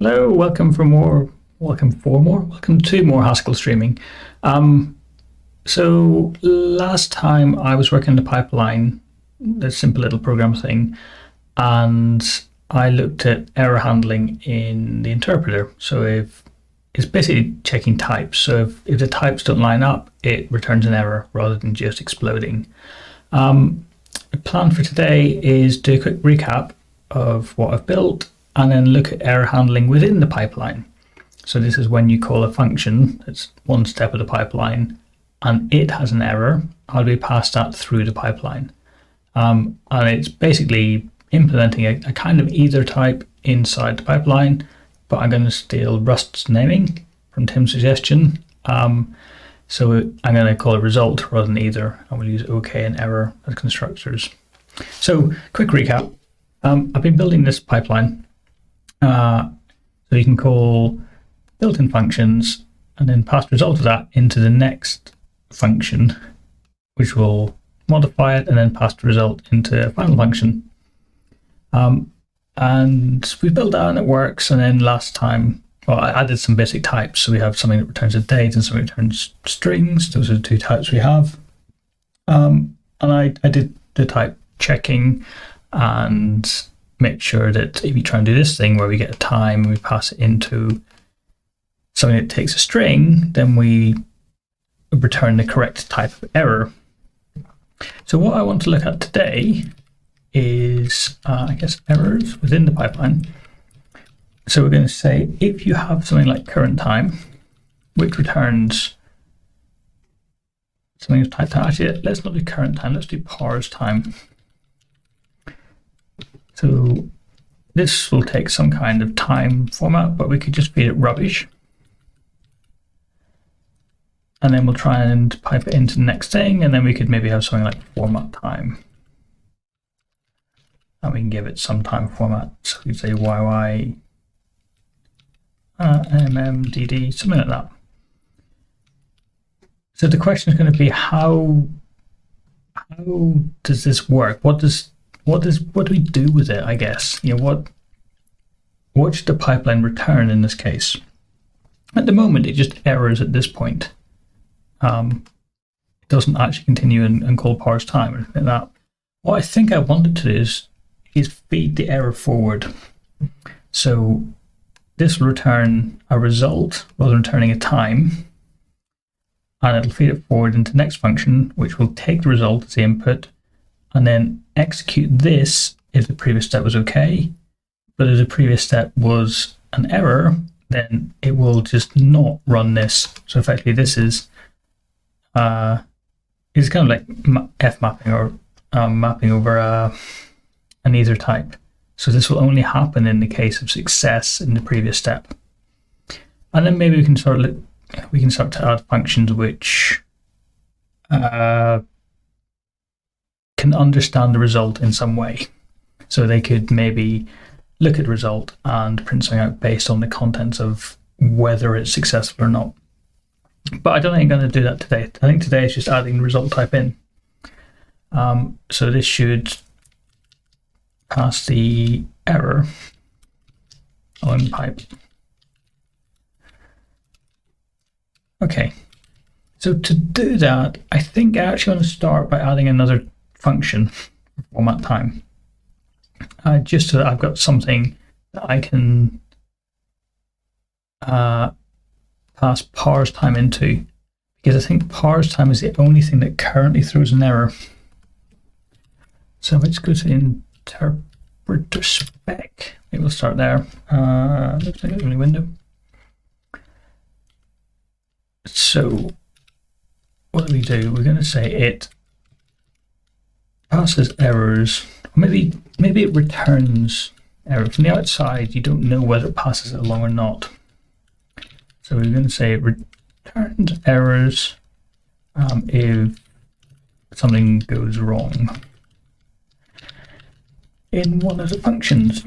Hello, welcome to more Haskell streaming. So last time I was working the pipeline, the simple little program thing, and I looked at error handling in the interpreter. So if it's basically checking types. So if the types don't line up, it returns an error rather than just exploding. The plan for today is do a quick recap of what I've built and then look at error handling within the pipeline. So this is when you call a function that's one step of the pipeline and it has an error. How do we pass that through the pipeline? And it's basically implementing a kind of either type inside the pipeline, but I'm going to steal Rust's naming from Tim's suggestion. So I'm going to call it result rather than either, and we'll use OK and error as constructors. So quick recap. I've been building this pipeline. So you can call built-in functions and then pass the result of that into the next function, which will modify it and then pass the result into a final function. And we built that and it works. And then last time, well, I added some basic types. So we have something that returns a date and something that returns strings. Those are the two types we have. And I did the type checking and make sure that if you try and do this thing where we get a time and we pass it into something that takes a string, then we return the correct type of error. So what I want to look at today is, I guess, errors within the pipeline. So we're going to say if you have something like current time, which returns something of type time. Actually, let's not do current time, let's do parse time. So this will take some kind of time format, but we could just feed it rubbish. And then we'll try and pipe it into the next thing, and then we could maybe have something like format time. And we can give it some time format. So we say YY, MMDD, something like that. So the question is going to be how does this work? What do we do with it, I guess? What should the pipeline return in this case? At the moment, it just errors at this point. It doesn't actually continue and call parse time or anything like that. What I think I wanted to do is feed the error forward. So this will return a result rather than returning a time. And it'll feed it forward into the next function, which will take the result as the input and then execute this if the previous step was okay. But if the previous step was an error, then it will just not run this. So effectively this is it's kind of like f mapping or mapping over an either type. So this will only happen in the case of success in the previous step. And then maybe we can start to add functions which can understand the result in some way. So they could maybe look at the result and print something out based on the contents of whether it's successful or not. But I don't think I'm going to do that today. I think today is just adding the result type in. So this should pass the error on pipe. Okay, so to do that, I think I actually want to start by adding another function for format time. Just so that I've got something that I can pass parse time into, because I think parse time is the only thing that currently throws an error. So let's go to interpreter spec. Maybe we'll start there. Looks like a new window. So what do? We're going to say it passes errors. Maybe it returns error. From the outside, you don't know whether it passes it along or not. So we're going to say it returns errors if something goes wrong in one of the functions.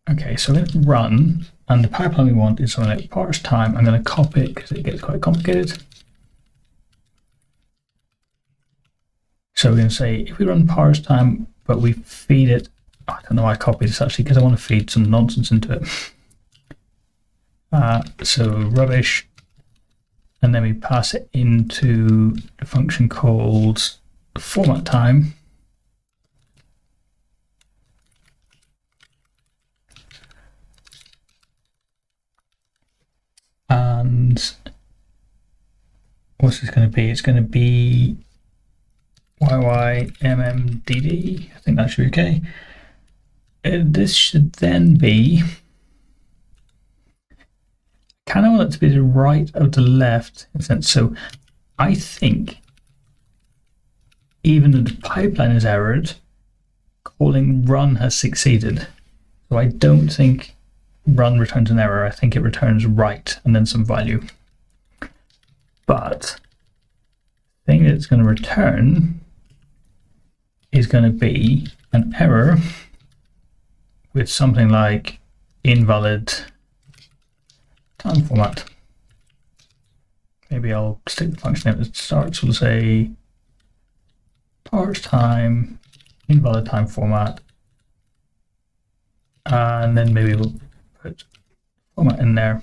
Okay, so let's run, and the pipeline we want is something like parse time. I'm going to copy it because it gets quite complicated. So we're going to say if we run parse time, but we feed it I don't know why I copied this actually, because I want to feed some nonsense into it. So rubbish, and then we pass it into a function called format time. And what's this going to be? It's going to be YYMMDD. I think that should be okay. This should then be, kind of want it to be the right of the left in a sense. So I think even though the pipeline is errored, calling run has succeeded. So I don't think run returns an error. I think it returns right and then some value. But the thing it's going to return is going to be an error with something like invalid time format. Maybe I'll stick the function name at the start. So we'll say parse time, invalid time format, and then maybe we'll put format in there,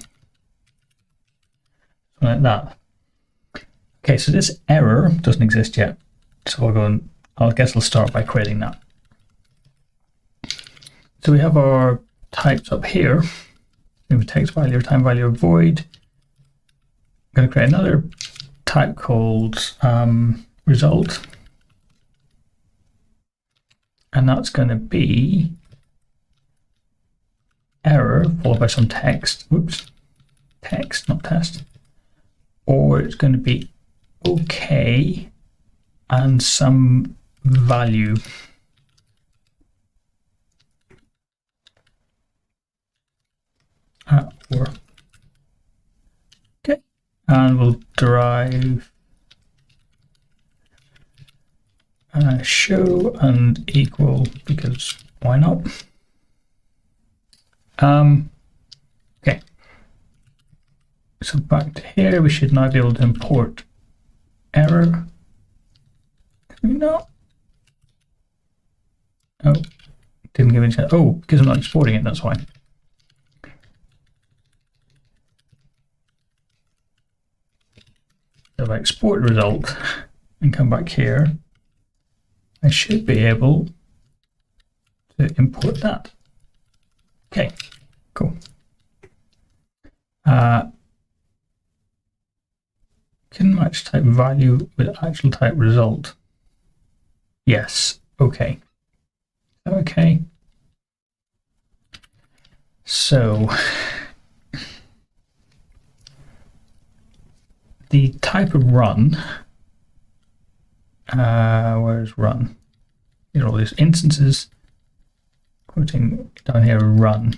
something like that. Okay, so this error doesn't exist yet, so I'll go and I guess I'll start by creating that. So we have our types up here. We have a text value, time value of void. I'm going to create another type called result, and that's going to be error followed by some text. Whoops, text, not test. Or it's going to be okay and some value. Or okay, and we'll derive show and equal, because why not? Okay, so back to here, we should now be able to import error. Can we not? Oh, didn't give me a chance. Oh, because I'm not exporting it, that's why. So if I export the result and come back here, I should be able to import that. Okay, cool. Can match type value with actual type result. Yes, okay. Okay. So the type of run, where's run? Here are all these instances, quoting down here, run.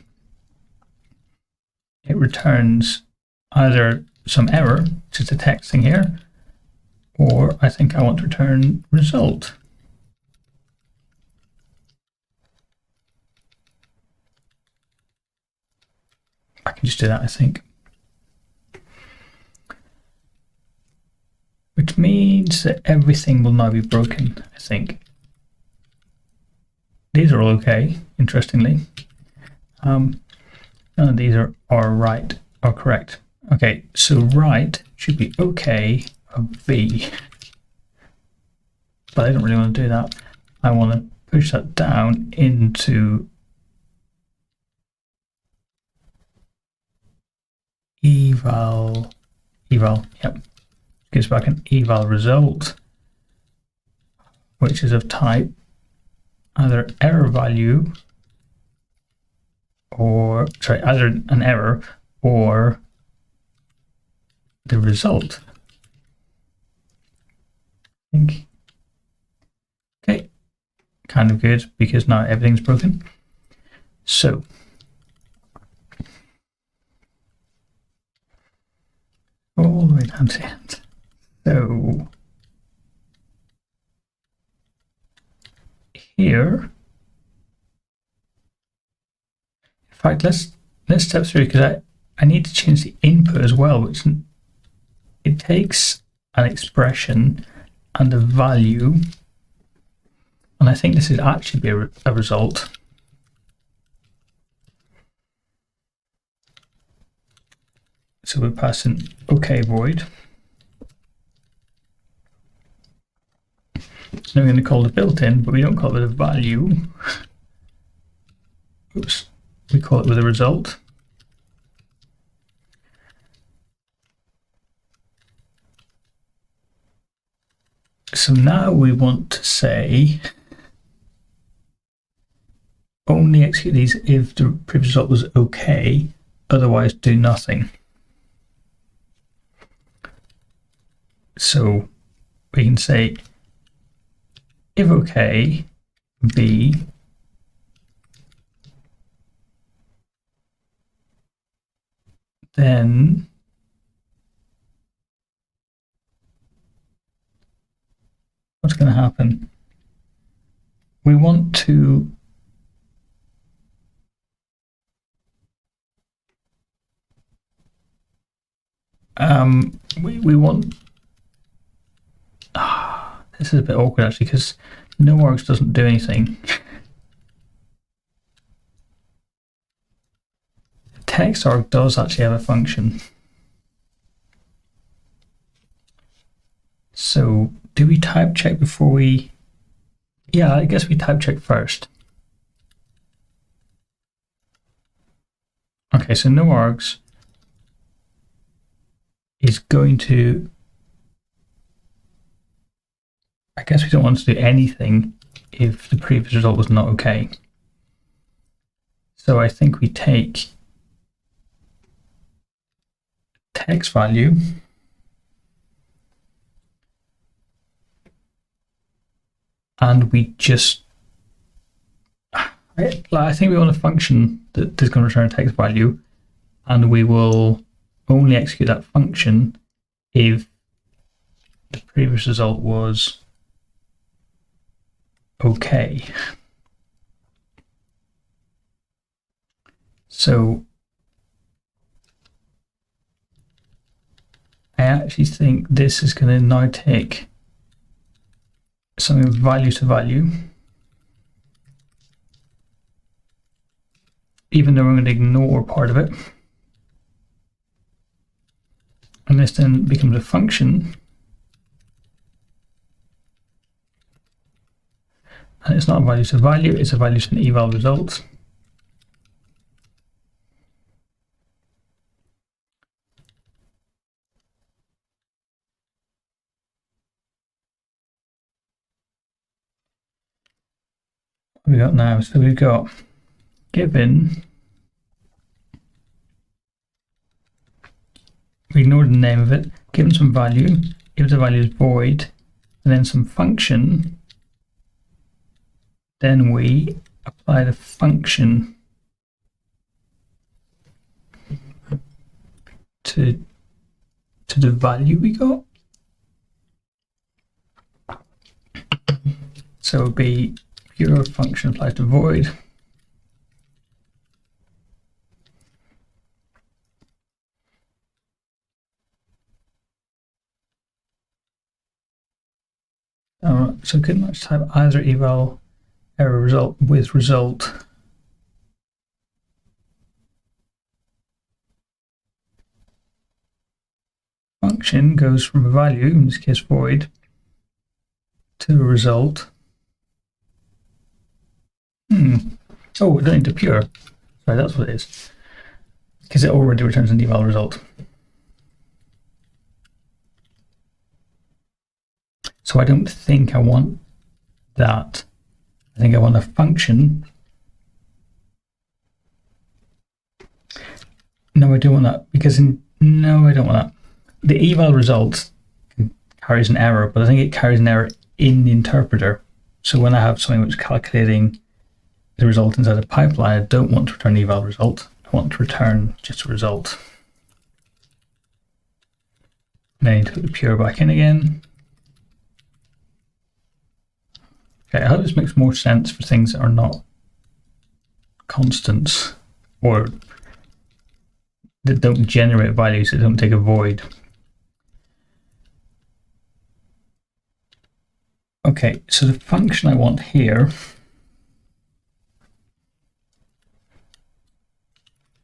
It returns either some error, which is the text thing here, or I think I want to return result. I can just do that, I think. Which means that everything will now be broken, I think. These are all okay, interestingly. None of these are right or correct. Okay, so right should be okay of V. But I don't really want to do that. I want to push that down into eval, yep. Gives back an eval result, which is of type either error value or, sorry, either an error or the result. I think. Okay, kind of good because now everything's broken. So all the way down to the end. So here, in fact, let's step through, because I need to change the input as well, which it takes an expression and a value, and I think this would actually be a result. So we pass in OK void. Now we're going to call the built-in, but we don't call it a value. Oops. We call it with a result. So now we want to say only execute these if the previous result was OK, otherwise do nothing. So we can say if OK, B, then what's going to happen? We want to we want this is a bit awkward actually because no args doesn't do anything. Text arg does actually have a function. So do we type check before we? Yeah, I guess we type check first. Okay, so no args is going to, I guess we don't want to do anything if the previous result was not okay. So I think we take text value and we just, I think we want a function that is going to return a text value, and we will only execute that function if the previous result was okay. So I actually think this is going to now take something value to value, even though we're going to ignore part of it. And this then becomes a function. And it's not a value to value, it's a value to an eval result. What have we got now? So we've got given, we ignore the name of it, given some value, if the value is void, and then some function, then we apply the function to the value we got. So it would be pure function applies to void. Alright, so couldn't much type either eval error result with result. Function goes from a value, in this case void, to a result. Oh, we're going to pure. Sorry, that's what it is. Because it already returns an eval result. So I don't think I want that. I think I want a function. No, I don't want that because no, I don't want that. The eval result carries an error, but I think it carries an error in the interpreter. So when I have something which is calculating the result inside a pipeline, I don't want to return eval result. I want to return just a result. And I need to put the pure back in again. Okay, I hope this makes more sense for things that are not constants or that don't generate values, that don't take a void. Okay, so the function I want here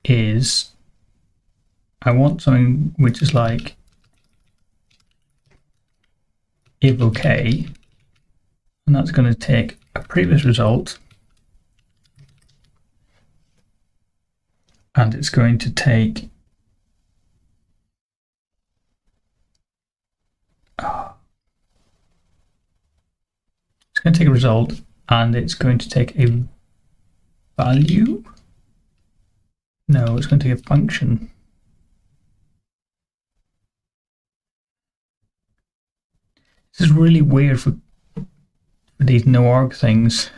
is I want something which is like if okay, and that's going to take a previous result and it's going to take it's going to take a result and it's going to take a value. No, it's going to take a function. This is really weird for these no-arg things.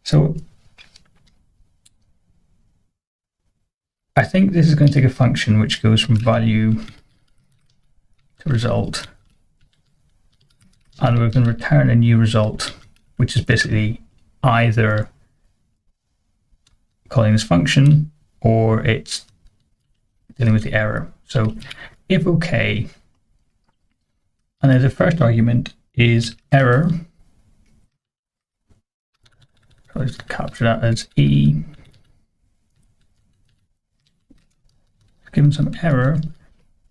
So I think this is going to take a function which goes from value to result, and we're going to return a new result, which is basically either calling this function or it's dealing with the error. So if okay, and then the first argument is error. So let's capture that as E. Given some error,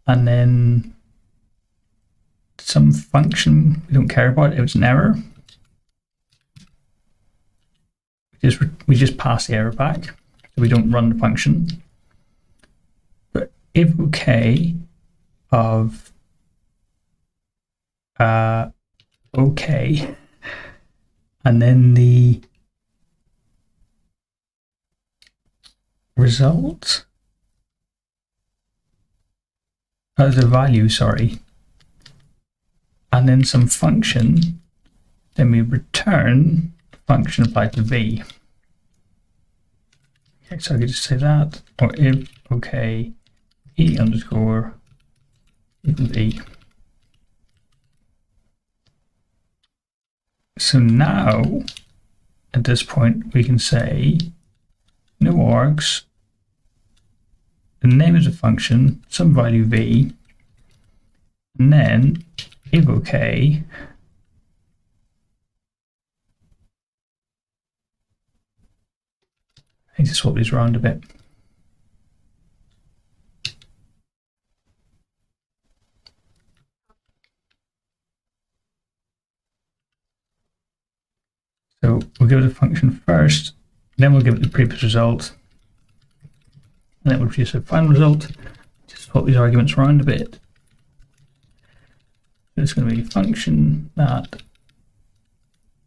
and then some function we don't care about if it's an error. We just pass the error back, so we don't run the function. But if okay of okay, and then the result as a value, sorry, and then some function, then we return the function applied to v. Okay, so I could just say that, or if okay, e underscore equals e. So now, at this point, we can say no args, the name is a function, some value v, and then if okay, I need to swap these around a bit. So we'll give it a function first, then we'll give it the previous result, and then we'll produce a final result. Just swap these arguments around a bit. So it's going to be function that,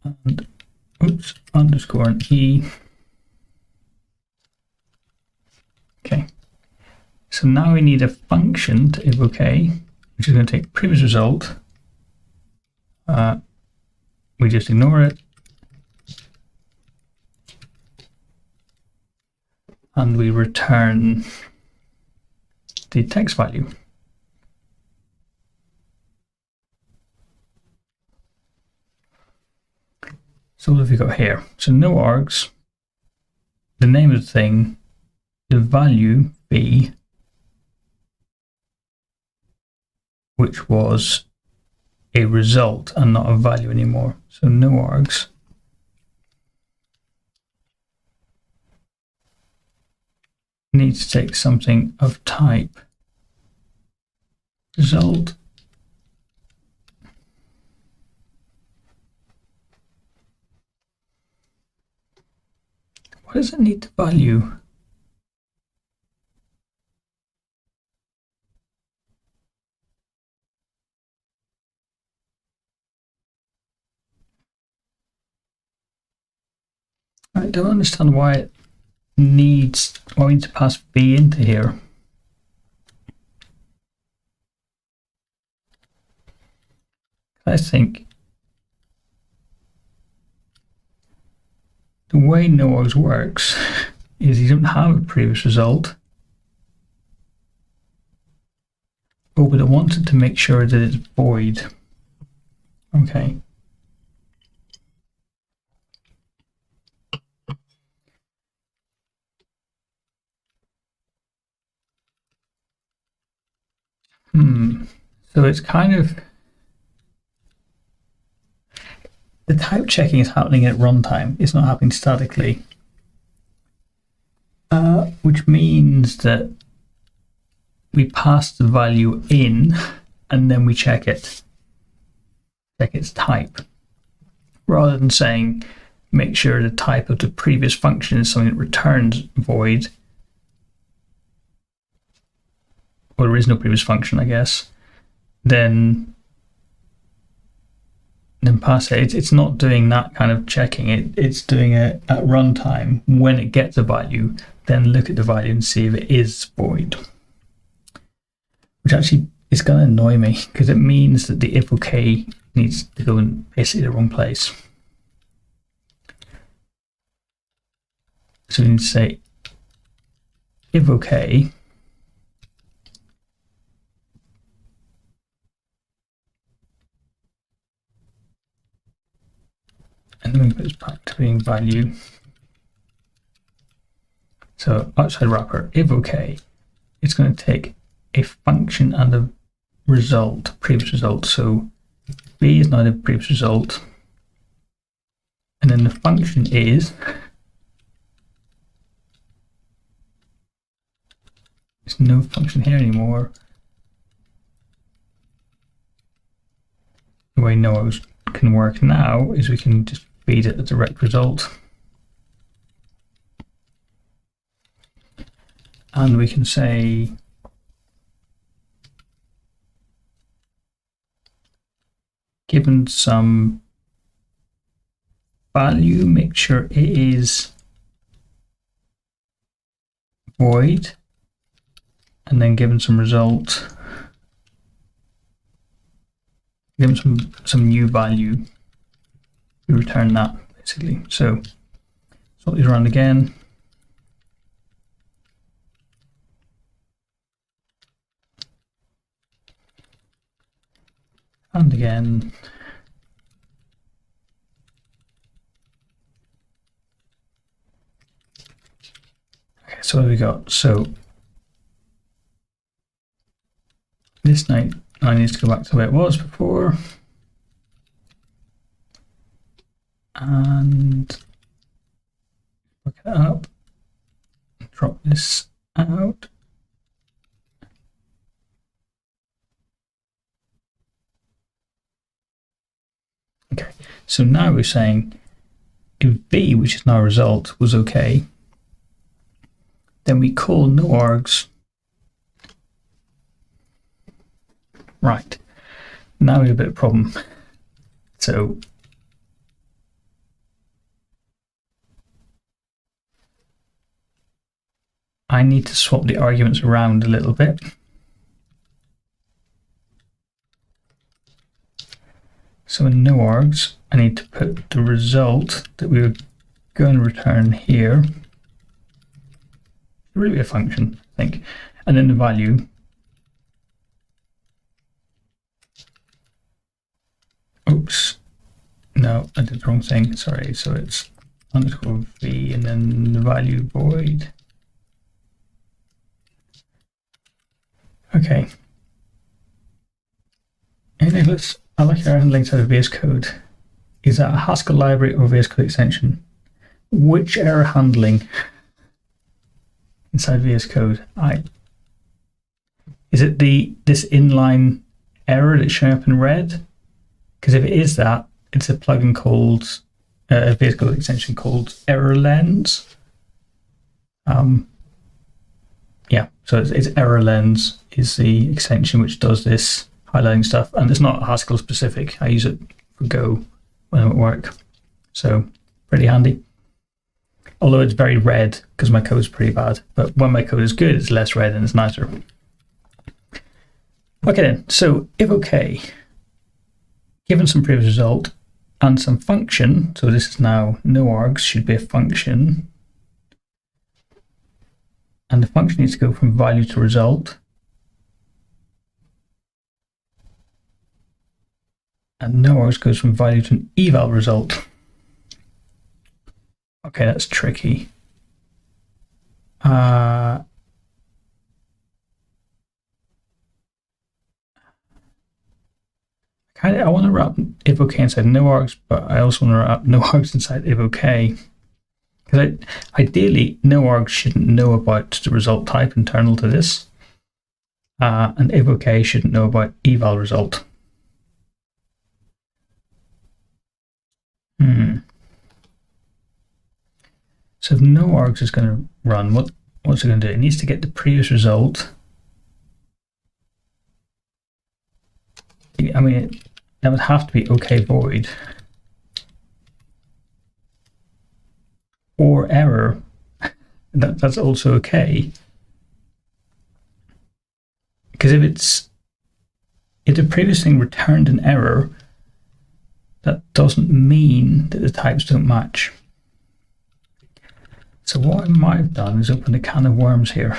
and oops, underscore and e. Okay. So now we need a function to if okay, which is going to take previous result. We just ignore it. And we return the text value. So what have we got here? So no args, the name of the thing, the value v, which was a result and not a value anymore. So no args. Needs to take something of type result. What does it need to value? I don't understand why it needs, why we need to pass v into here. I think the way no-args works is you don't have a previous result. Oh, but it wanted to make sure that it's void. Okay. So it's kind of, the type checking is happening at runtime. It's not happening statically. which means that we pass the value in and then we check its type, rather than saying make sure the type of the previous function is something that returns void, or there is no previous function, I guess, then pass it. It's not doing that kind of checking. It's doing it at runtime. When it gets a value, then look at the value and see if it is void. Which actually is going to annoy me, because it means that the if OK needs to go in basically the wrong place. So we need to say if OK, and then we put this back to being value. So outside wrapper, if OK, it's going to take a function and a result, previous result. So B is now the previous result, and then the function is, there's no function here anymore. The way nose can work now is we can just feed it a direct result, and we can say given some value, make sure it is void, and then given some result, give them some new value, we return that basically. So swap these around again. And again. Okay, so what have we got? So this now needs to go back to where it was before. And look it up. Drop this out. Okay, so now we're saying if B, which is now a result, was okay, then we call noargs. Right, now we have a bit of a problem. So I need to swap the arguments around a little bit. So in noargs, I need to put the result that we were going to return here. Really a function, I think. And then the value. Oops. No, I did the wrong thing. Sorry. So it's underscore v and then the value void. Okay. Hey Nicholas, I like your handling inside of VS Code. Is that a Haskell library or VS Code extension? Which error handling inside VS Code? Is it this inline error that's showing up in red? Because if it is that, it's a plugin called a VS Code extension called Error Lens. Yeah, so it's Error Lens is the extension which does this highlighting stuff, and it's not Haskell specific. I use it for Go when I'm at work, so pretty handy. Although it's very red because my code is pretty bad, but when my code is good, it's less red and it's nicer. Okay then, so if okay, given some previous result and some function, so this is now noargs should be a function, and the function needs to go from value to result. And noargs goes from value to an eval result. Okay, that's tricky. I want to wrap if okay inside noargs, but I also want to wrap noargs inside if okay. Because ideally, no args shouldn't know about the result type internal to this, and if OK shouldn't know about eval result. So if no args is going to run, what's it going to do? It needs to get the previous result. I mean, that would have to be OK void. Or error. That's also OK. Because if the previous thing returned an error, that doesn't mean that the types don't match. So what I might have done is open a can of worms here.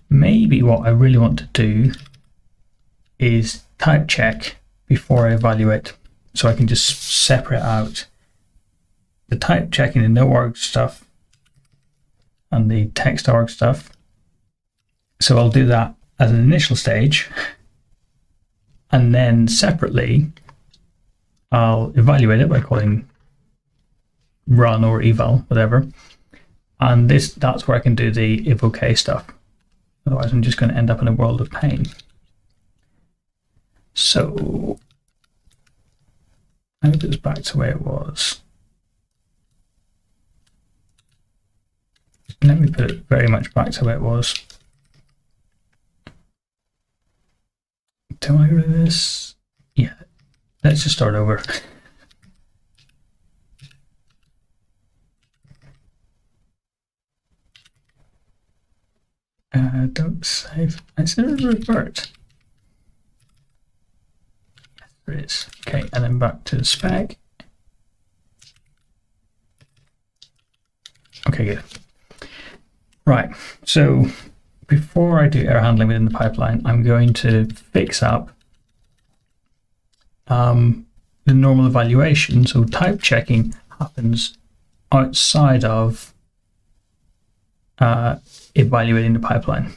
Maybe what I really want to do is type check before I evaluate, so I can just separate out the type checking the no arg stuff and the text arg stuff. So I'll do that as an initial stage, and then separately I'll evaluate it by calling run or eval, whatever. And that's where I can do the if OK stuff. Otherwise I'm just going to end up in a world of pain. So I put this back to where it was. Let me put it very much back to where it was. Do I get rid of this? Yeah, let's just start over. Don't save. Is there a revert? Yes, there is. Okay, and then back to the spec. Okay, good. Right, so before I do error handling within the pipeline, I'm going to fix up the normal evaluation. So type checking happens outside of evaluating the pipeline.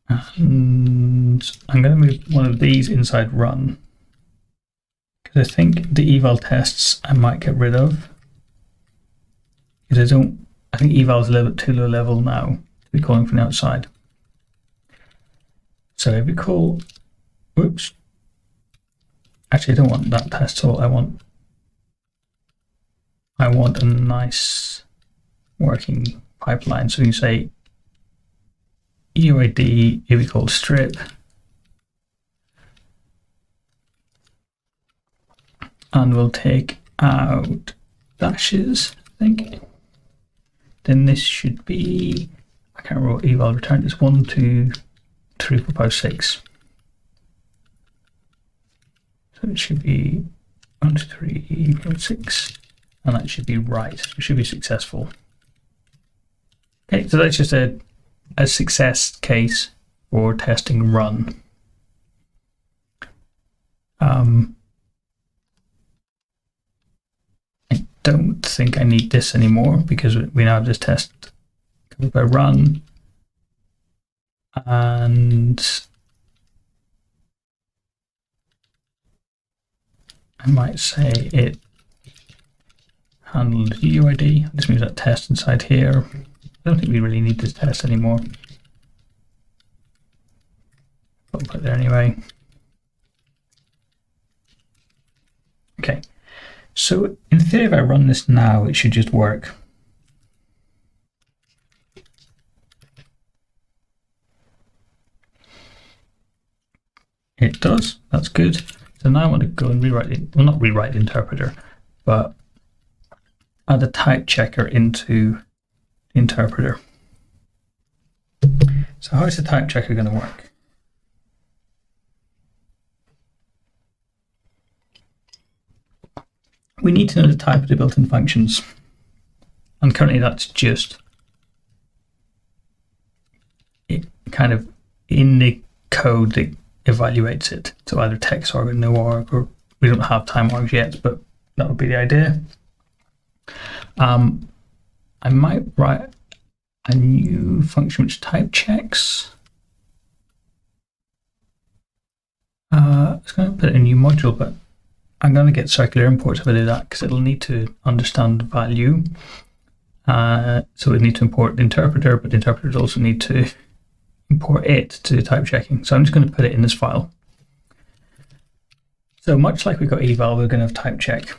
And I'm going to move one of these inside run, because I think the eval tests I might get rid of. Because I think eval is a little bit too low level now to be calling from the outside. So if we call, whoops, actually I don't want that test at all. I want a nice working pipeline. So you say UID if we call strip, and we'll take out dashes, I think. Then this should be, I can't remember what eval returned. It's 1, 2, 3, 4, 5, 6. So it should be 1, 2, 3, 4, 6, and that should be right. It should be successful. Okay, so that's just a success case for testing run. I don't think I need this anymore, because we now have this test covered by run, and I might say it handled UID. This means that test inside here. I don't think we really need this test anymore. I'll put it there anyway. Okay, so in theory, if I run this now, it should just work. It does, that's good. So now I want to go and rewrite it, well, not rewrite the interpreter, but add a type checker into the interpreter. So how is the type checker going to work? We need to know the type of the built-in functions, and currently that's just it kind of in the code that evaluates it. So either text arg or no arg, or we don't have time args yet, but that would be the idea. I might write a new function which type checks. It's going to put a new module, but I'm going to get circular imports if I do that, because it'll need to understand the value. So we need to import the interpreter, but the interpreters also need to import it to do type checking. So I'm just going to put it in this file. So much like we've got eval, we're going to have type check.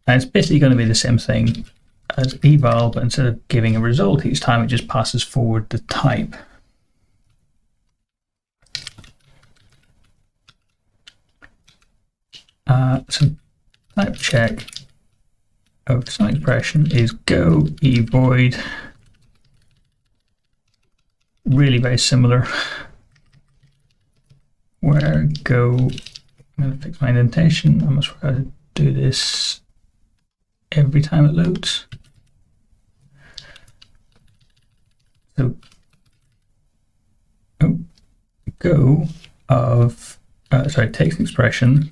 And it's basically going to be the same thing as eval, but instead of giving a result each time, it just passes forward the type. So type check of some expression is go evoid. Really very similar. Where go, I'm going to fix my indentation. I must forget to do this every time it loads. So go of, takes an expression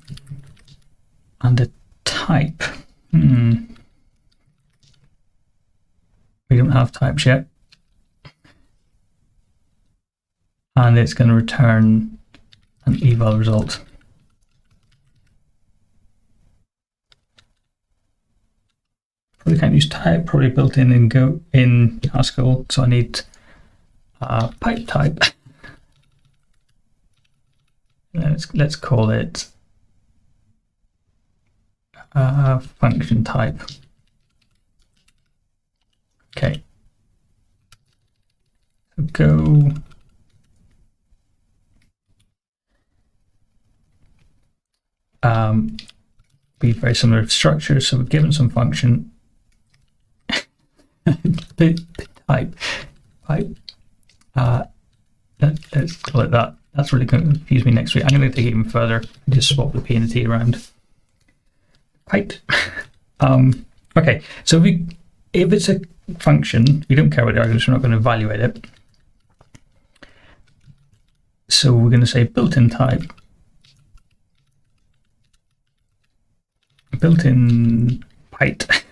and a type. We don't have types yet. And it's going to return an eval result. Probably can't use type, probably built in Go in Haskell, so I need pipe type. Let's call it function type. Okay. So go be very similar structure. So we've given some function type. Let's call it that. That's really going to confuse me next week. I'm going to take it even further and just swap the P and the T around. Right. Okay, so if it's a function, we don't care what the arguments, we're not going to evaluate it. So we're going to say built-in type, built-in height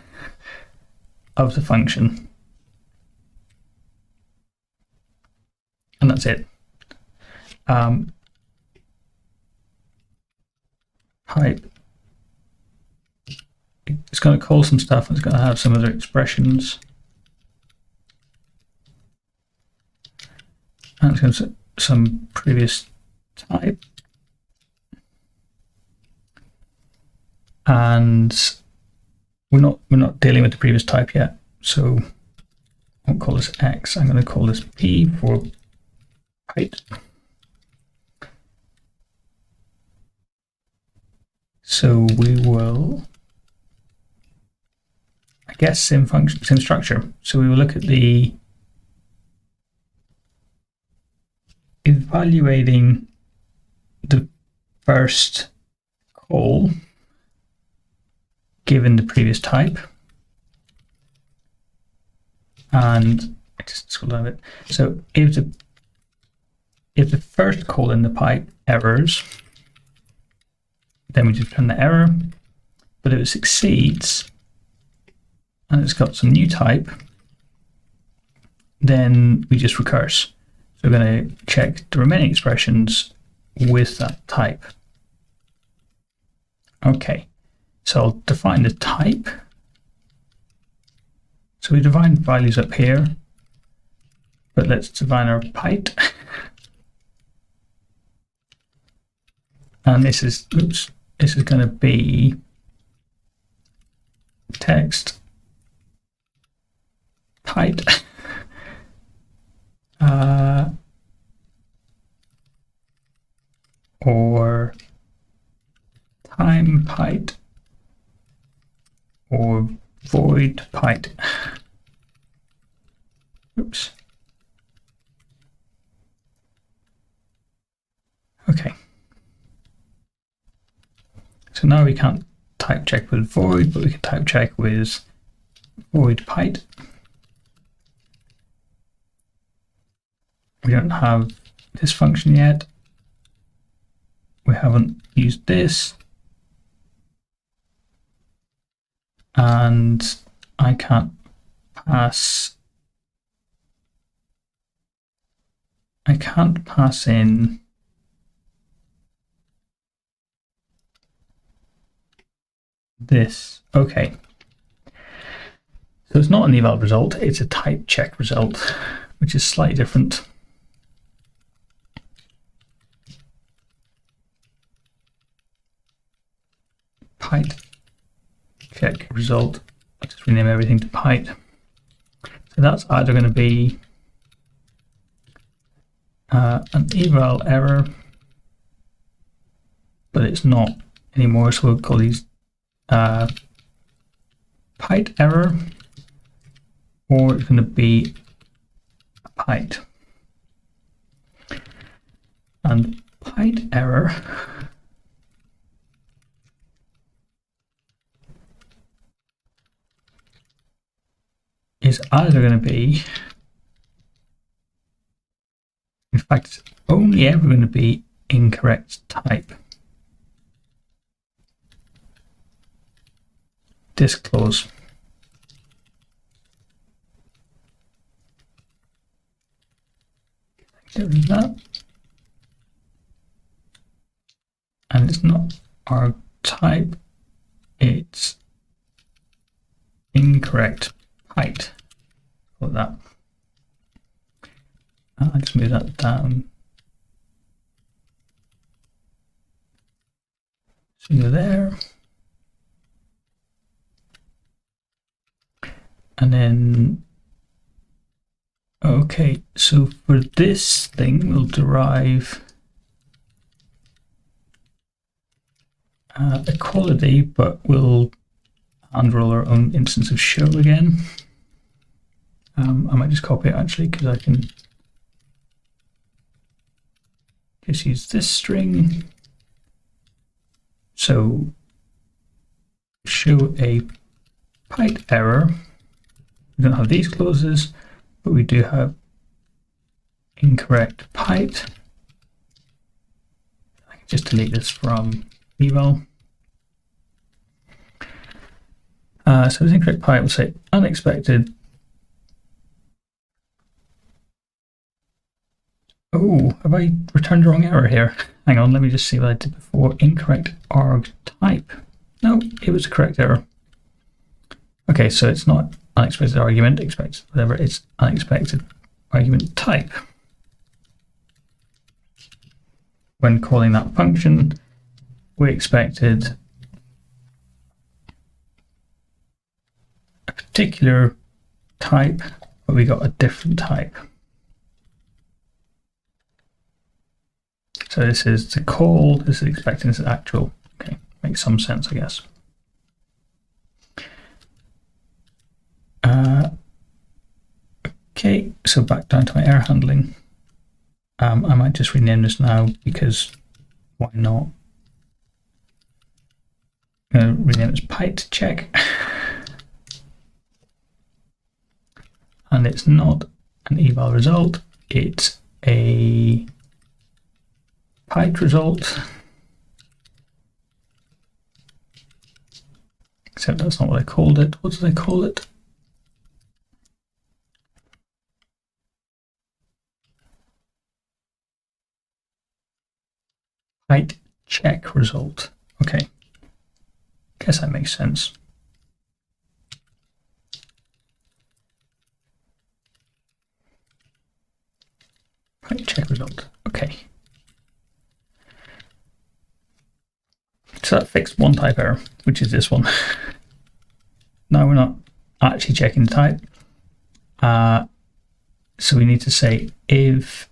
of the function. And that's it. Height. It's going to call some stuff and it's going to have some other expressions. And it's going to some previous type. And we're not dealing with the previous type yet. So I won't call this X. I'm going to call this P for height. So we will, I guess, same function, same structure. So we will look at the evaluating the first call given the previous type. And I just scroll down a bit. So if the first call in the pipe errors, then we just return the error. But if it succeeds and it's got some new type, then we just recurse. So we're going to check the remaining expressions with that type. Okay, so I'll define the type. So we define values up here, but let's define our pipe. And this is going to be text pipe. Or time pipe or void pipe. Oops. Okay. So now we can't type check with void, but we can type check with void pipe. We don't have this function yet. We haven't used this. And I can't pass in this. Okay. So it's not an eval result, it's a type check result, which is slightly different. Pyt check result. I'll just rename everything to Pyt. So that's either going to be an eval error, but it's not anymore, so we'll call these Pyt error, or it's going to be a Pyt. And Pyt error is either going to be, in fact, it's only ever going to be incorrect type. Disclose. Get rid of that. And it's not our type, it's incorrect height. Like that. I'll just move that down. So you're there. And then, okay, so for this thing, we'll derive equality, but we'll unroll our own instance of show again. I might just copy it actually, because I can just use this string. So show a Pyt error. We don't have these clauses, but we do have incorrect Pyt. I can just delete this from eval. So it's incorrect Pyt, we'll say unexpected. Oh, have I returned the wrong error here? Hang on, let me just see what I did before. Incorrect arg type. No, it was a correct error. Okay, so it's not unexpected argument, expected whatever, it's unexpected argument type. When calling that function, we expected a particular type, but we got a different type. So this is the call, this is expecting, this is actual. Okay, makes some sense, I guess. Okay, so back down to my error handling. I might just rename this now because why not? I'm going to rename it as Pyt check. And it's not an eval result, it's a Pyt result. Except that's not what I called it. What did I call it? Pyt check result. Okay. Guess that makes sense. Pyt check result. Okay. So that fixed one type error, which is this one. Now we're not actually checking the type. So we need to say if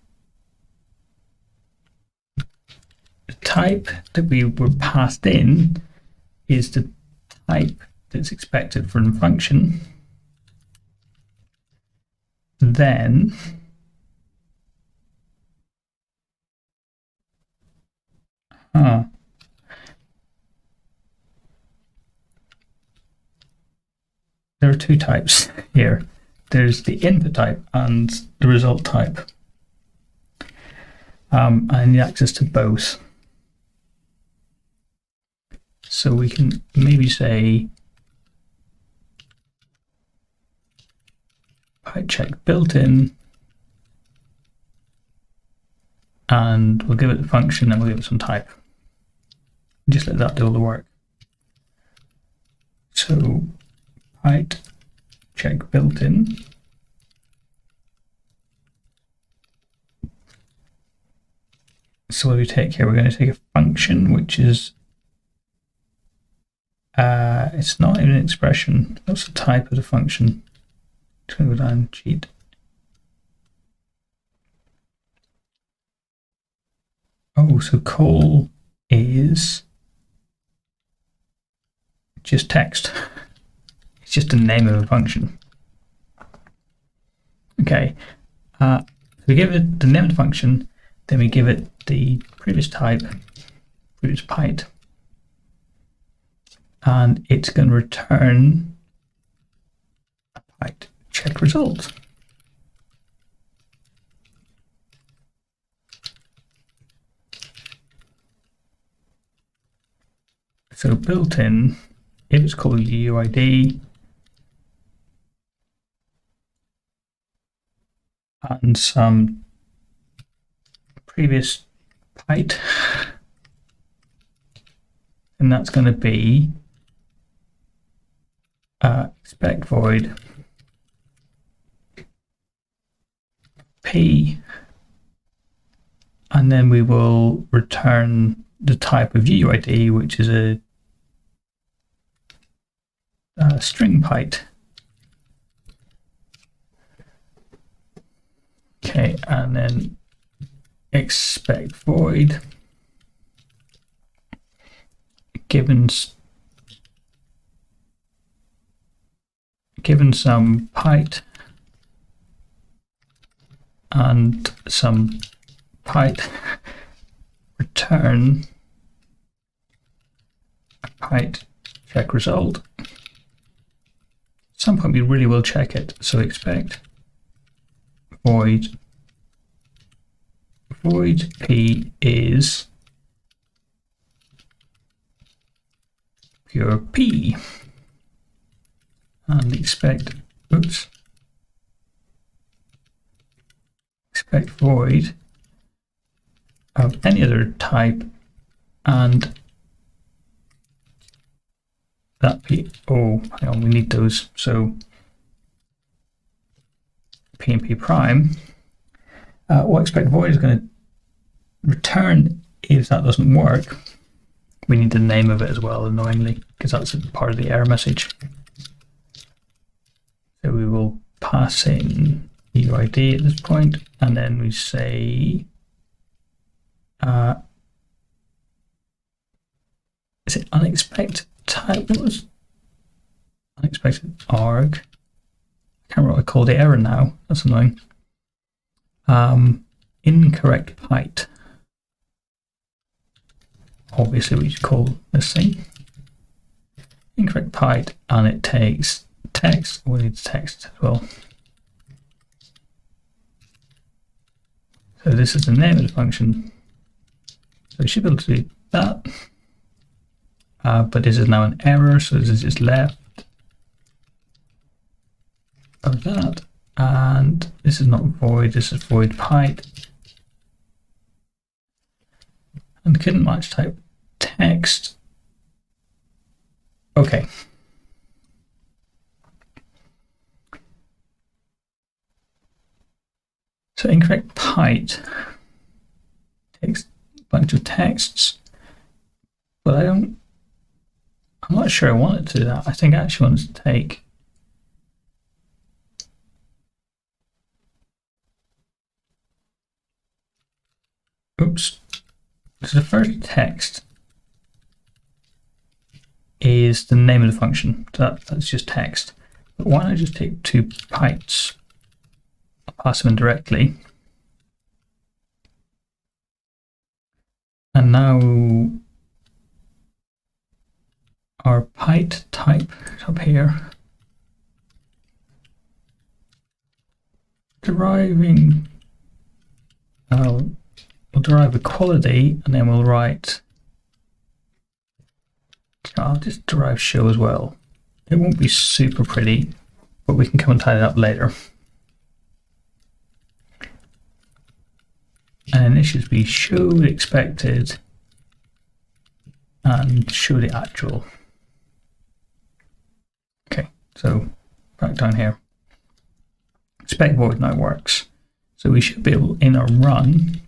the type that we were passed in is the type that's expected from the function, then there are two types here. There's the input type and the result type. I need access to both. So we can maybe say Pyt check built in, and we'll give it the function and we'll give it some type. Just let that do all the work. So height check built in. So what do we take here? We're going to take a function which is it's not even an expression. What's the type of the function? It's going to go down and cheat. Oh, so call is just text. It's just the name of a function. Okay, so we give it the name of the function, then we give it the previous type, previous byte, and it's going to return a byte check result. So built in, if it's called UID, and some previous byte, and that's going to be expect void p, and then we will return the type of UID, which is a string byte. Okay, and then expect void given some byte and some byte, return a byte check result. At some point we really will check it, so expect void p is pure p, and expect void of any other type, and that p, oh hang on, we need those, so p and p prime. What expect void is going to return if that doesn't work. We need the name of it as well, annoyingly, because that's part of the error message. So we will pass in UID at this point, and then we say is it unexpected type? What was unexpected arg? I can't remember what I called the error now. That's annoying. Incorrect byte. Obviously we should call this thing incorrect byte, and it takes text. We need text as well. So this is the name of the function. So we should be able to do that. But this is now an error, so this is just left of that. And this is not void, this is void byte. And couldn't match type text. Okay. So incorrect byte takes a bunch of texts, but I'm not sure I want it to do that. I think I actually want it to take so the first text is the name of the function. So that's just text. But why don't I just take 2 bytes, I'll pass them in directly. And now our byte type is up here. Deriving, we'll derive equality, and then we'll write, I'll just derive show as well. It won't be super pretty, but we can come and tidy it up later. And it should be show the expected and show the actual. So back down here. Spec void now works. So we should be able, in our run,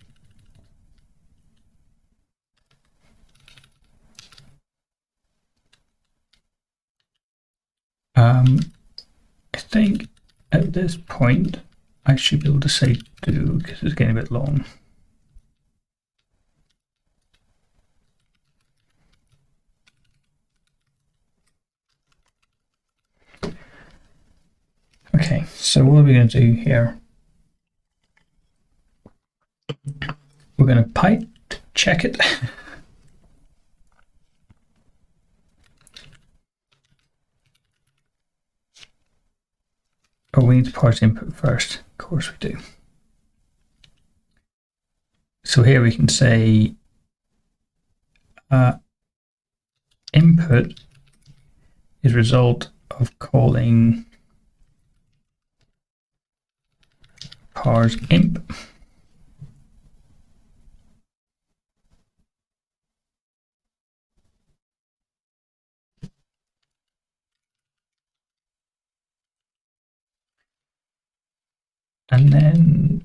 I think at this point I should be able to say do, because it's getting a bit long. Okay, so what are we going to do here? We're going to pipe check it. Oh, we need to parse input first. Of course we do. So here we can say input is result of calling parse imp. And then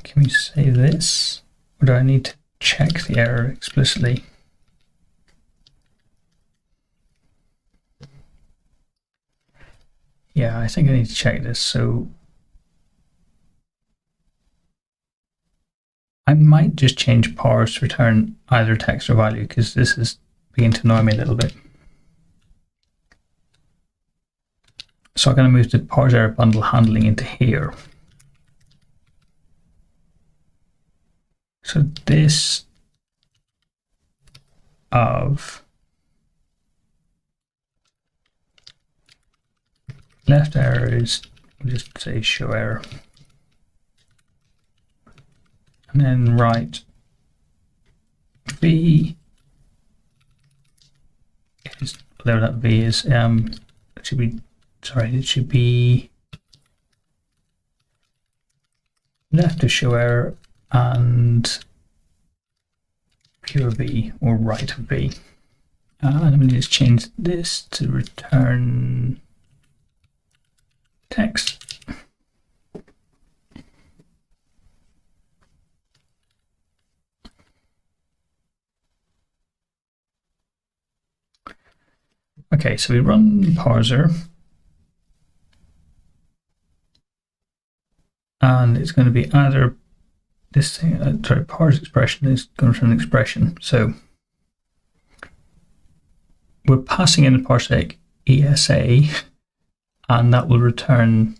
can we say this? Or do I need to check the error explicitly? Yeah, I think I need to check this. So I might just change parse to return either text or value, because this is beginning to annoy me a little bit. So I'm going to move the parse error bundle handling into here. So this of left error is, we'll just say show error. And then right v is, whatever that v is, it should be, sorry, it should be left of show error and pure v, or right of v. And I'm going to just change this to return text. Okay, so we run parser, and it's going to be either this thing, sorry, parse expression is going to return an expression. So we're passing in the parsec ESA, and that will return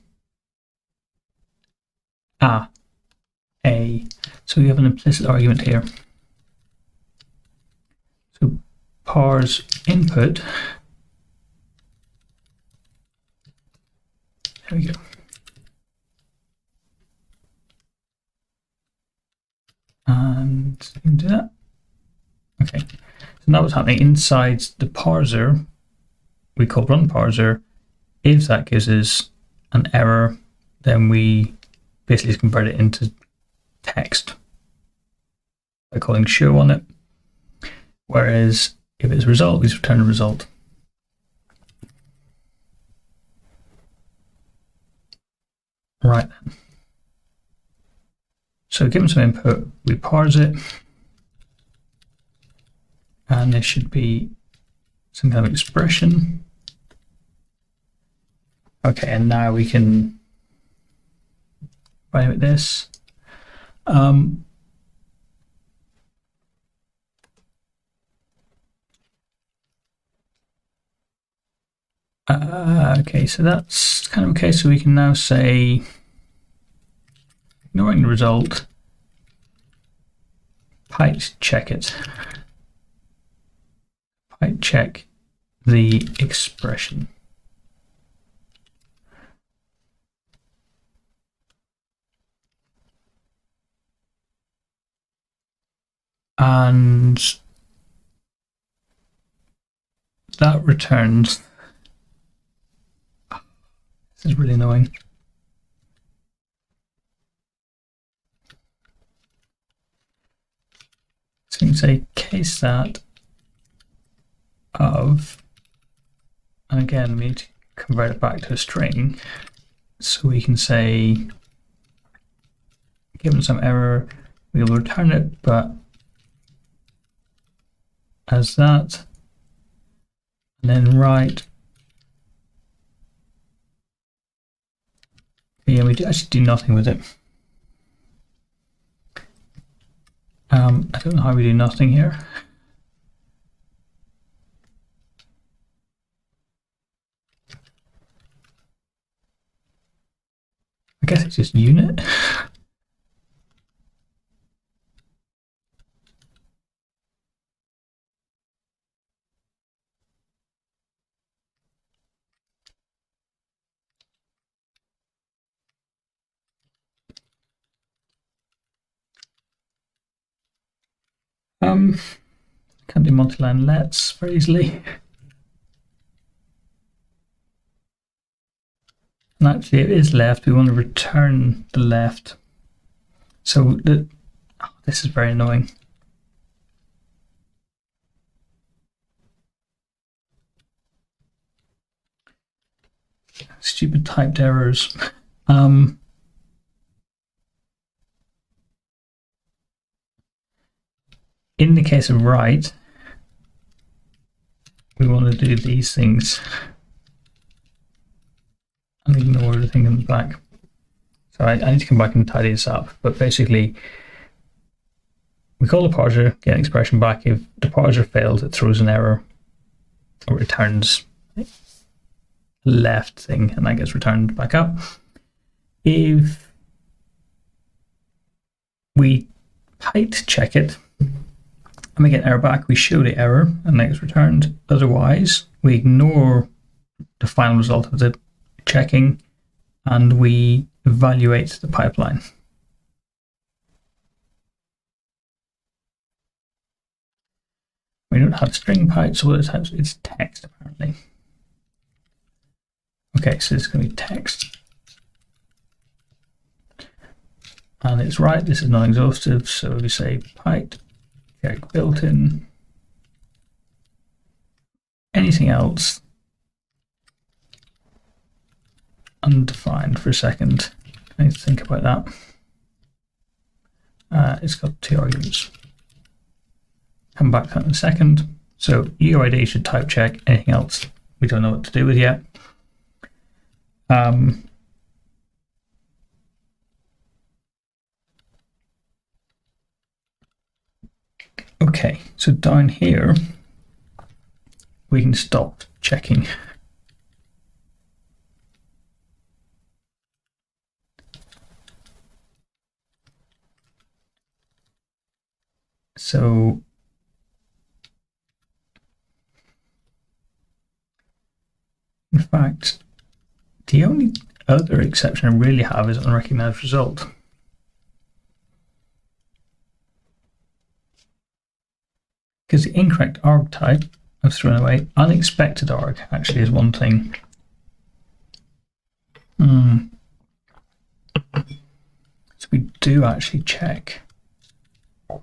a. So we have an implicit argument here. So parse input. There we go. And you can do that. Okay. So now what's happening inside the parser, we call run parser. If that gives us an error, then we basically convert it into text by calling show on it. Whereas if it's a result, we just return a result. Right. So given some input, we parse it, and there should be some kind of expression. Okay, and now we can evaluate this. Okay, so that's kind of okay. So we can now say, ignoring the result, pipe check it. Pipe check the expression. And that returns, this is really annoying. So you can say case that of, and again, we need to convert it back to a string. So we can say, given some error, we will return it, but as that, and then write. Yeah, we actually do nothing with it. I don't know how we do nothing here. I guess it's just unit. Can't do multi-line lets very easily. And actually it is left, we want to return the left. So this is very annoying. Stupid typed errors. In the case of write, we want to do these things and ignore everything comes back. So I need to come back and tidy this up, but basically we call the parser, get an expression back. If the parser fails, it throws an error or returns a left thing, and that gets returned back up. If we height check it and we get an error back, we show the error and that gets returned. Otherwise, we ignore the final result of the checking and we evaluate the pipeline. We don't have string pipes, so it's text apparently. Okay, so it's going to be text. And it's right, this is non-exhaustive, so we say pipe, check built-in. Anything else, undefined for a second. I need to think about that. It's got 2 arguments. Come back to that in a second. So UID should type check. Anything else we don't know what to do with yet. Okay, so down here we can stop checking. So in fact, the only other exception I really have is unrecognized result. Because the incorrect arg type I've thrown away, unexpected arg actually is one thing. So we do actually check. Are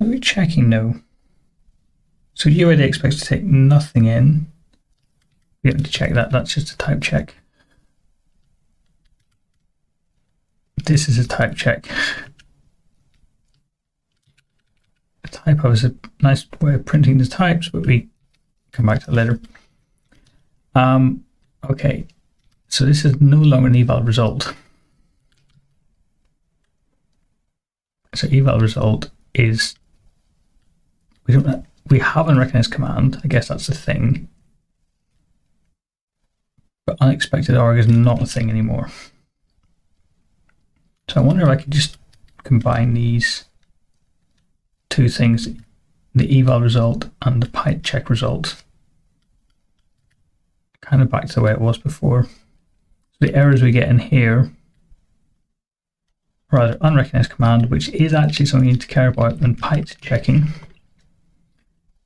we checking? No. So UID expects to take nothing in. We don't need to check that, that's just a type check. This is a type check. A typo is a nice way of printing the types, but we come back to that later. Okay, so this is no longer an eval result. So eval result is we have unrecognized command. I guess that's a thing, but unexpected arg is not a thing anymore. So I wonder if I could just combine these two things, the eval result and the pipe check result, kind of back to the way it was before. So the errors we get in here are either unrecognized command, which is actually something you need to care about when pipe checking,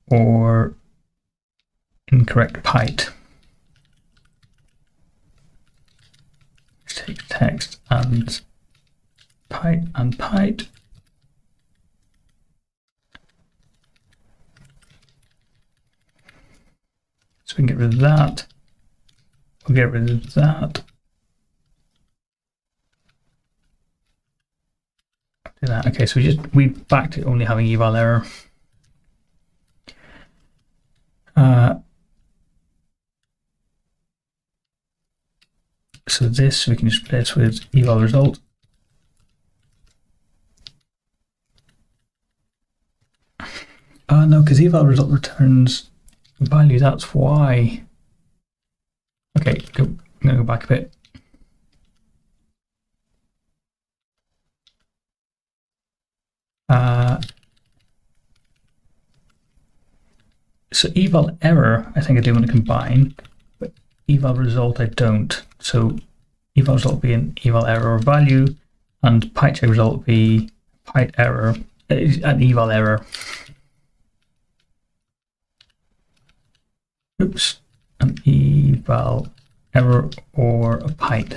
or incorrect pipe. Let's take text and pipe and pipe. So we can get rid of that. We'll get rid of that. Do that. Okay, so we back to only having eval error. So this we can just replace with eval result. No, because eval result returns value. That's why. Okay, I'm gonna go back a bit. So eval error, I think I do want to combine, but eval result I don't. So eval result will be an eval error value, and pipe check result will be pipe error, an eval error. Oops, an eval error or a pipe.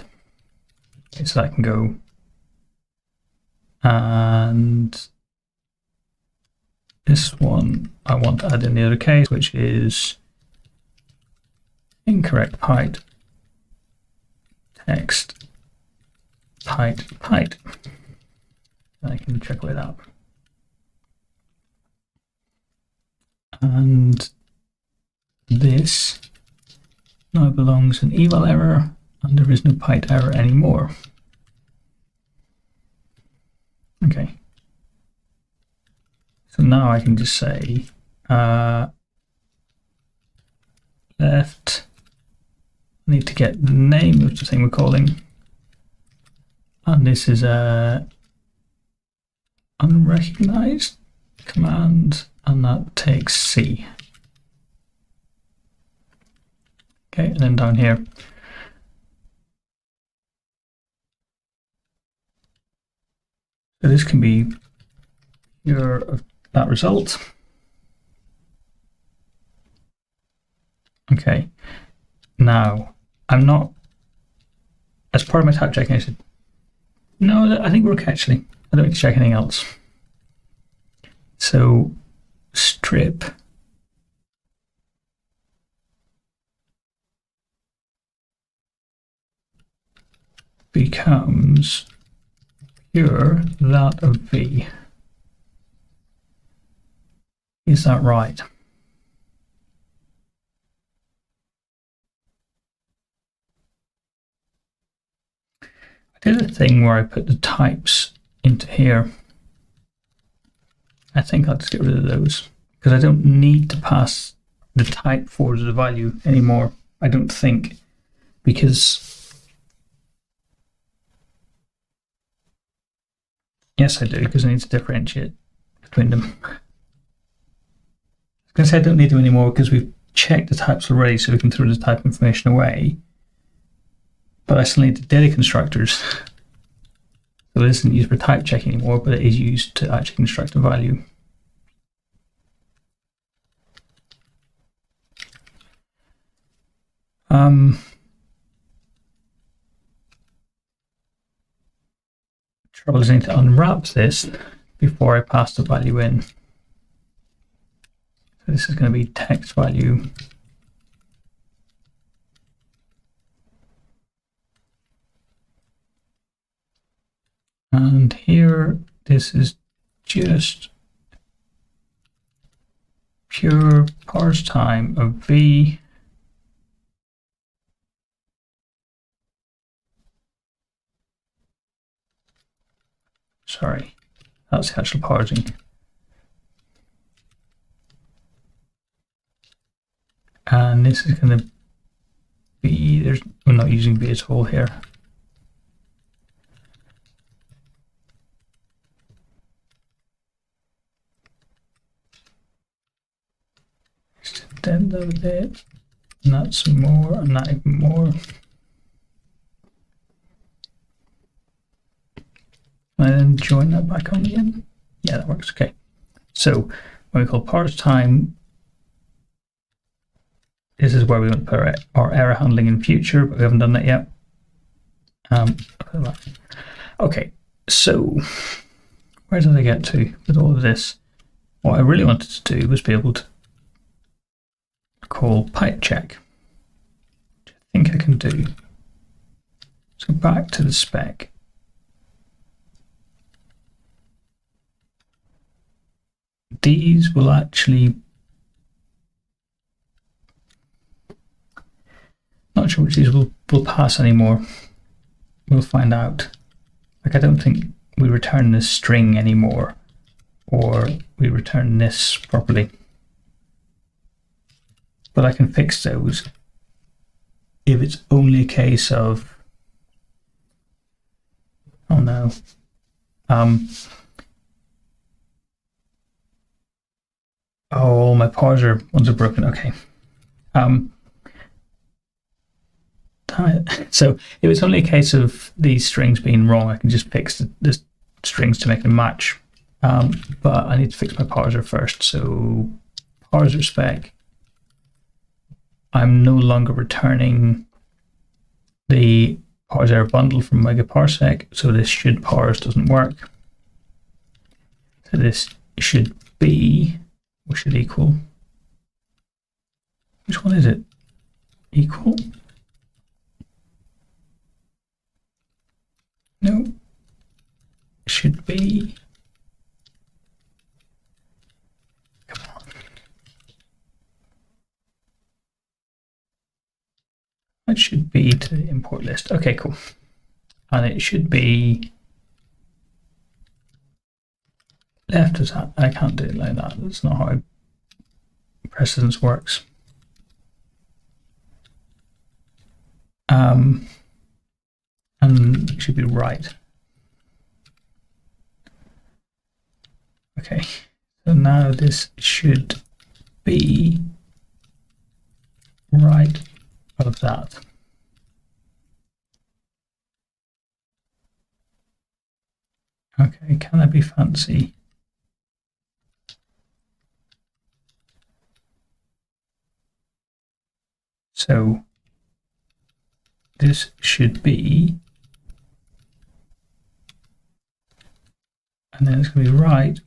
Okay, so that can go. And this one I want to add in the other case, which is incorrect pipe text pipe. I can check with that. And this now belongs in eval error, and there is no pipe error anymore. Okay. So now I can just say left. I need to get the name of the thing we're calling, and this is a unrecognized command, and that takes C. Okay, and then down here, so this can be your that result. Okay, now I'm not, as part of my type checking, I said, no, I think we're okay actually. I don't need to check anything else. So strip becomes pure that of V. Is that right? I did a thing where I put the types into here. I think I'll just get rid of those because I don't need to pass the type for the value anymore. I don't think, because yes, I do, because I need to differentiate between them. I was going to say I don't need them anymore because we've checked the types already, so we can throw the type information away. But I still need the data constructors. So this isn't used for type checking anymore, but it is used to actually construct a value. Trouble is I need to unwrap this before I pass the value in. So this is going to be text value. And here, this is just pure parse time of V. Sorry, that's the actual parsing. And this is going to be, we're not using V at all here. Extend that a bit, and that's more, and that even more. And then join that back on again. Yeah, that works. Okay. So when we call parse time, this is where we want to put our error handling in future, but we haven't done that yet. Okay, So where did I get to with all of this? What I really wanted to do was be able to call pipe check, which I think I can do. So back to the spec. These will actually, not sure which these will pass anymore. We'll find out. Like, I don't think we return this string anymore, or we return this properly. But I can fix those if it's only a case of, oh no, oh, my parser ones are broken. Okay. So if it's only a case of these strings being wrong, I can just fix the strings to make them match. But I need to fix my parser first. So parser spec, I'm no longer returning the parse error bundle from megaparsec, so this should parse doesn't work. So this should be, or should equal, which one is it? Equal? No, should be, come on. That should be to the import list. Okay, cool. And it should be left as that. I can't do it like that. That's not how precedence works. And it should be right. Okay, so now this should be right of that. Okay, can I be fancy? So this should be, and then it's going to be right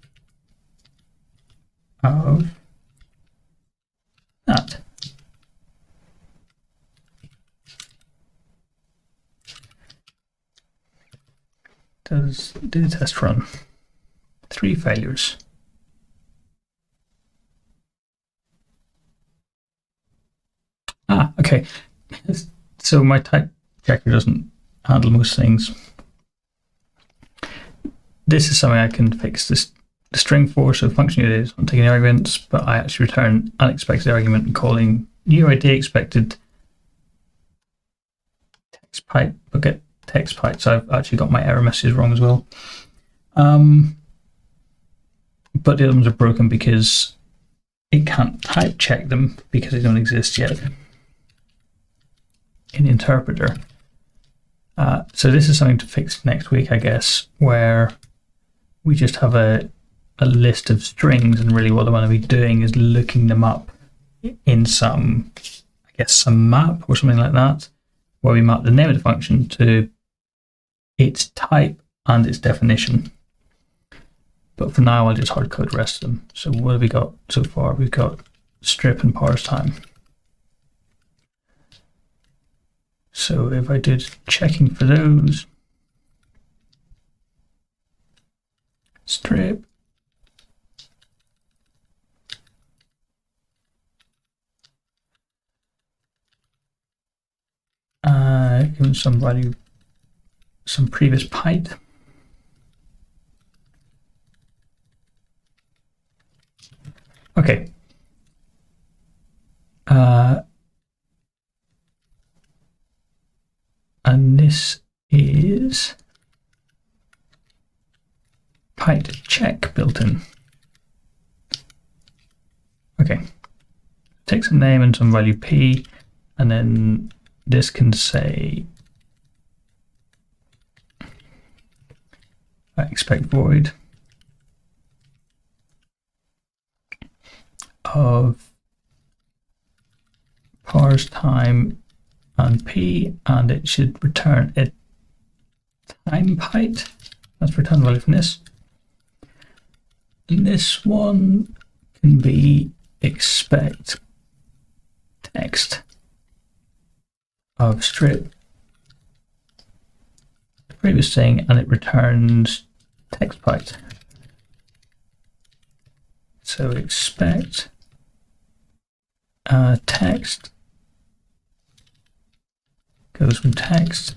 of that. Do the test run. 3 failures. Okay. So my type checker doesn't handle most things. This is something I can fix the string for, so function unit is not taking arguments, but I actually return unexpected argument and calling UID expected text pipe, but get text pipe. So I've actually got my error messages wrong as well. But the other ones are broken because it can't type check them because they don't exist yet in the interpreter. So this is something to fix next week, I guess, where we just have a list of strings, and really what I want to be doing is looking them up in some, I guess, some map or something like that, where we map the name of the function to its type and its definition. But for now, I'll just hard code the rest of them. So what have we got so far? We've got strip and parse time. So if I did checking for those, strip, given some value, some previous pipe. Okay. And this is pipe check built in. Okay. Take some name and some value p, and then this can say expect void of parse time and p, and it should return a time pipe That's the return value from this. And this one can be expect text of strip the previous thing, and it returns text byte. So expect text goes from text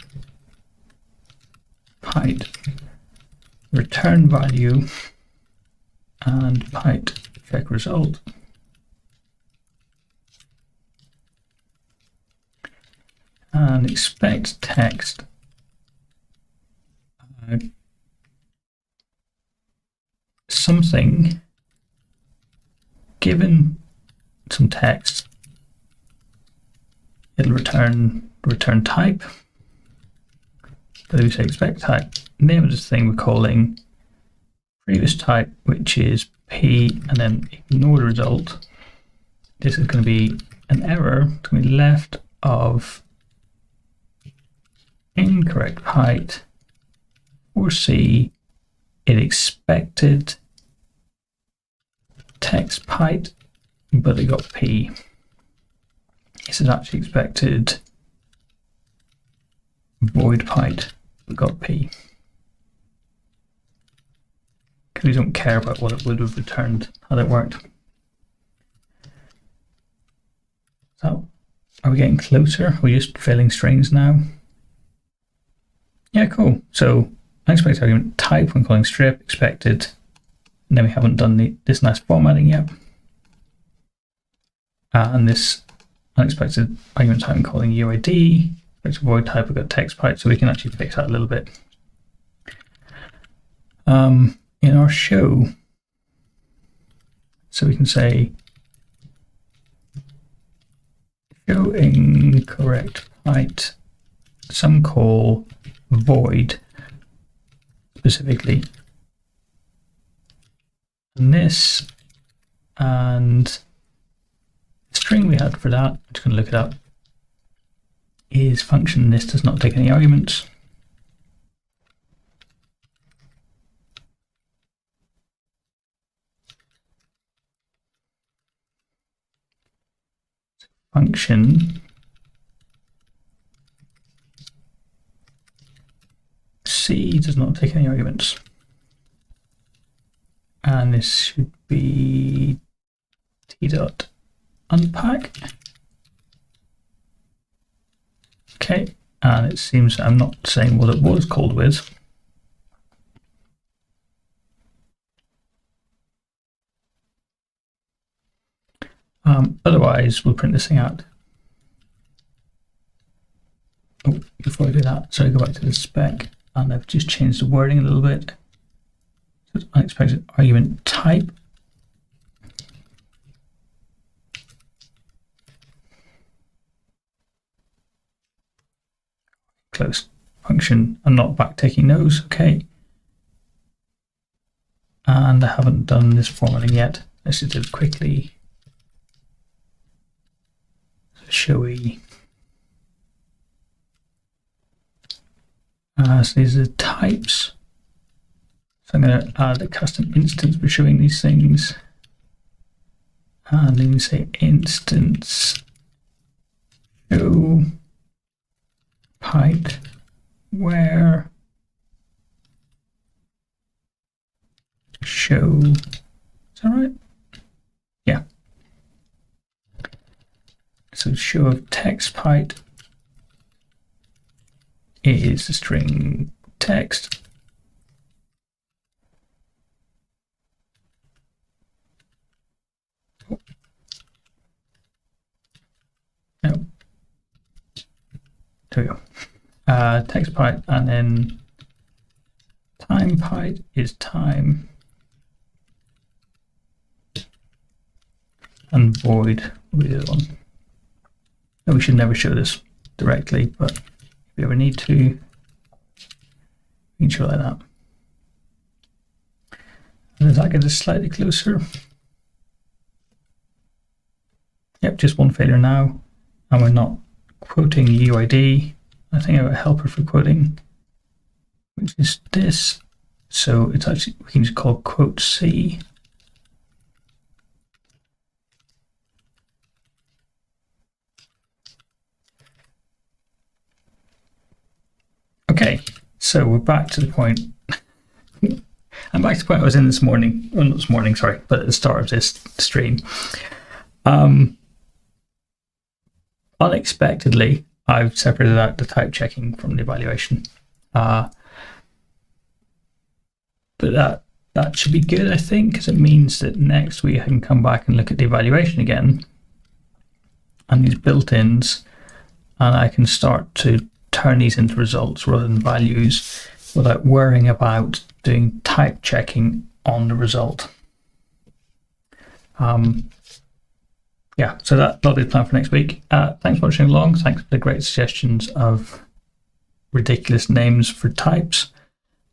byte return value and byte check result. And expect text something given some text, it'll return type. So we say expect type, name of this thing we're calling previous type, which is P, and then ignore the result. This is going to be an error. It's going to be left of incorrect height, or C, it expected text height, but it got P. This is actually expected void height, but got P. Because we don't care about what it would have returned had it worked. So, are we getting closer? Are we just filling strings now? Yeah, cool. So, unexpected argument type when calling strip, expected, and then we haven't done this nice formatting yet. And this unexpected argument type when calling UID, expected void type, we've got text pipe, so we can actually fix that a little bit. In our show, so we can say show incorrect height, some call void specifically, and this, and the string we had for that, I'm just going to look it up, is function this does not take any arguments. Function C does not take any arguments. And this should be t.unpack. Okay, and it seems I'm not saying what it was called with. Otherwise, we'll print this thing out. Oh, before I do that, sorry, go back to the spec, and I've just changed the wording a little bit. So it's unexpected argument type. Close function. I'm not backticking those, okay. And I haven't done this formatting yet. Let's just do it quickly. Showy. So these are the types. So I'm going to add a custom instance for showing these things. And then we say instance show pipe where show. Is that right? Yeah. So show of text pipe is the string text. Oh. No. There we go. Text pipe, and then time pipe is time, and void will be the other one. No, we should never show this directly, but if we ever need to, we can show like that. And does that get us slightly closer? Yep, just one failure now, and we're not quoting UID. I think I have a helper for quoting, which is this, So it's actually, we can just call quote C. Okay, so we're back to the point. I'm back to the point I was in this morning. Well, not this morning, sorry, but at the start of this stream. Unexpectedly, I've separated out the type checking from the evaluation. But that should be good, I think, because it means that next week I can come back and look at the evaluation again and these built-ins, and I can start to turn these into results rather than values without worrying about doing type checking on the result. Yeah, so that'll be the plan for next week. Thanks for watching along. Thanks for the great suggestions of ridiculous names for types.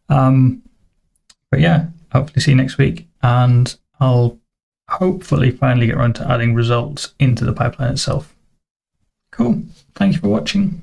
But yeah, hopefully see you next week, and I'll hopefully finally get around to adding results into the pipeline itself. Cool. Thank you for watching.